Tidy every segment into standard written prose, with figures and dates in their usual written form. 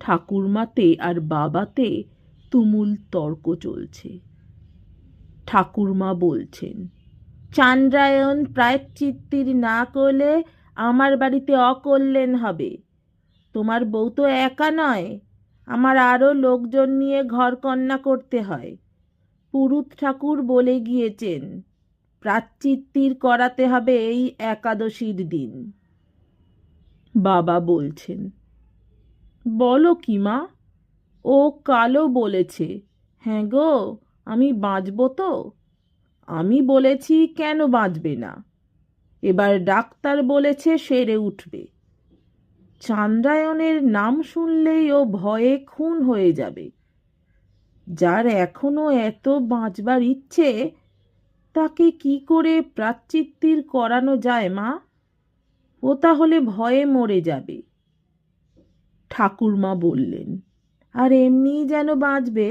ঠাকুরমাতে আর বাবাতে তুমুল তর্ক চলছে। ঠাকুরমা বলছেন, চান্দ্রায়ণ প্রায়শ্চিত্তির না করলে আমার বাড়িতে অকল্যাণ হবে। তোমার বউ তো একা নয়, আমার আরও লোকজন নিয়ে ঘরকন্না করতে হয়। পুরুত ঠাকুর বলে গিয়েছেন, প্রায়শ্চিত্তির করাতে হবে এই একাদশীর দিন। বাবা বলছেন, বলো কি মা? ও কালও বলেছে। হ্যাঁ গো, আমি বাঁচব তো? আমি বলেছি, কেন বাঁচবে না? এবার ডাক্তার বলেছে সেরে উঠবে। চান্দ্রায়ণের নাম শুনলেই ও ভয়ে খুন হয়ে যাবে। যার এখনো এত বাঁচবার ইচ্ছে, তাকে কি করে প্রায়শ্চিত্তির করানো যায় মা? ও তাহলে ভয়ে মরে যাবে। ঠাকুরমা বললেন, আর এমনিই যেন বাঁচবে,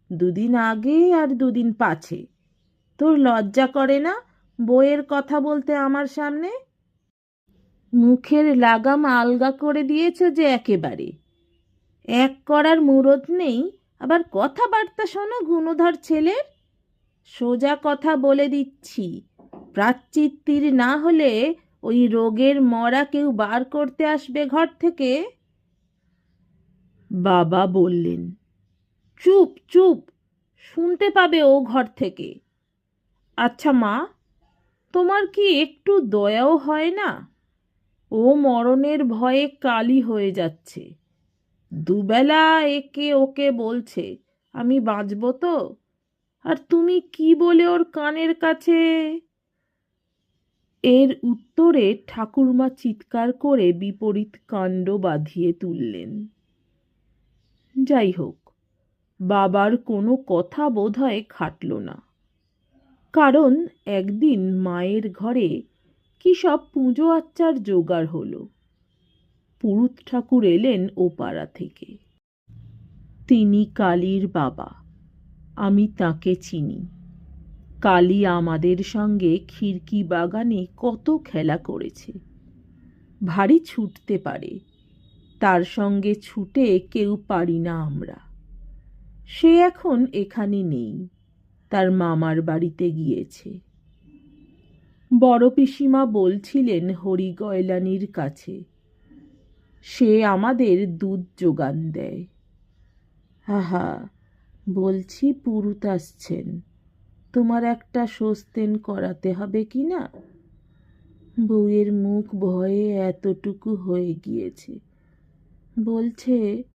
দুদিন আগে আর দুদিন পাছে। তোর লজ্জা করে না বইয়ের কথা বলতে আমার সামনে? মুখের লাগাম আলগা করে দিয়েছ যে একেবারে। এক করার মুরদ নেই, আবার কথাবার্তা শোনো গুণধর ছেলের। সোজা কথা বলে দিচ্ছি, প্রায়শ্চিত্তির না হলে ওই রোগের মরা কেউ বার করতে আসবে ঘর থেকে। বাবা বললেন, চুপ চুপ, শুনতে পাবে ও ঘর থেকে। আচ্ছা মা, তোমার কি একটু দয়াও হয় না? ও মরণের ভয়ে কালি হয়ে যাচ্ছে। দুবেলা একে ওকে বলছে আমি বাঁচব তো, আর তুমি কি বলে ওর কানের কাছে? এর উত্তরে ঠাকুরমা চিৎকার করে বিপরীত কাণ্ড বাঁধিয়ে তুললেন। যাই হোক, বাবার কোনো কথা বোধহয় খাটল না। কারণ একদিন মায়ের ঘরে কি সব পুজো আচ্চার জোগাড় হলো। পুরুত ঠাকুর এলেন ও পাড়া থেকে। তিনি কালীর বাবা, আমি তাকে চিনি। কালী আমাদের সঙ্গে খিড়কি বাগানে কত খেলা করেছে। ভারী ছুটতে পারে, তার সঙ্গে ছুটে কেউ পারি না আমরা। সে এখন এখানে নেই, তার মামার বাড়িতে গিয়েছে। বড় পিসিমা বলছিলেন হরিগয়লানির কাছে, সে আমাদের দুধ যোগান দেয়। আহা, বলছি পুরুত আসছেন, তোমার একটা সস্তেন করাতে হবে কি না? বউয়ের মুখ ভয়ে এতটুকু হয়ে গিয়েছে। বলছে